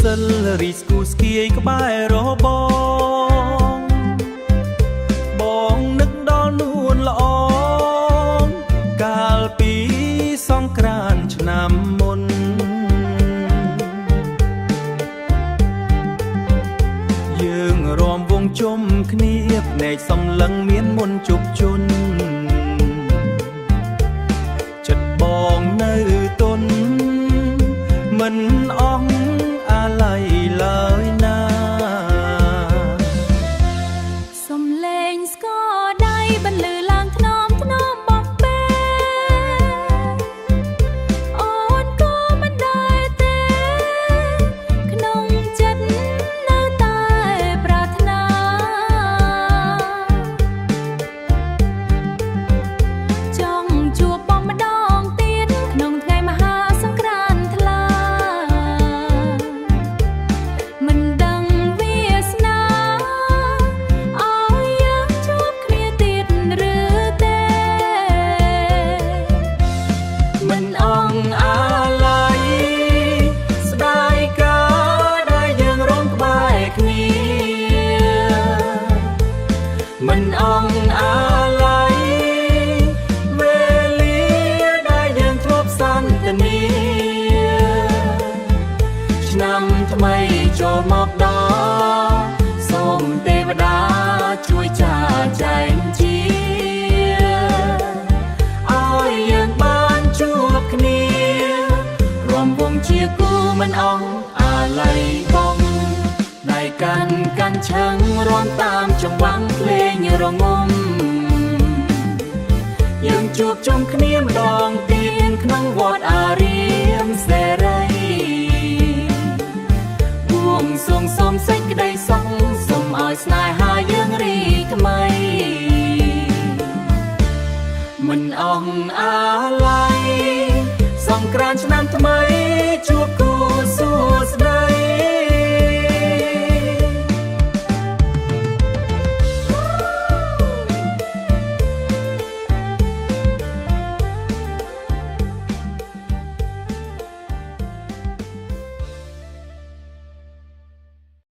សិលរីស្គូស្គីក្បែរបងបងនឹកដល់នួនល្អកាលពីសង្ក្រាន្តឆ្នាំមុនយើងរាំវង់ជុំគ្នាភ្នែកសំឡឹងមានមុនជប់ជន់ចិត្តបងនៅទន់មិនអស់អាឡ័យឡើយណាសំលេងស្គរដៃបន្លឺឡើងថ្នមថ្នមបោះបែអូនក៏មិនដែរទេក្នុងចិត្តនៅតែប្រាថ្នាចង់ជួបបងម្ដងទៀតក្នុងថ្ងៃមហាសង្ក្រាន្តថ្លាមិនដឹងវាសនាឲ្យយើងជួបគ្នាទៀតឬទេមិនអងអាឡ័យស្ដាយកាដែលយើងរំក្បែរគ្នាមិនអងអាឡ័យវេលាដែលយើងធ្លាប់សន្ទនាឆ្នាំថ្មីចូលមកដល់សូមទេវតាជួយចាចែងជាឲ្យយើងបានជួបគ្នារួមវងជាគូមិនអស់អាឡ័យបងដៃកាន់ឈឹងរួមតាមចង្វាក់ភ្លេងរងំយើងជួបជុំគ្នាម្ដងទៀតក្នុងវត្តអារាមសេរីបួងសួងសូមសេចក្តីសុខសូមឲ្យស្នេហា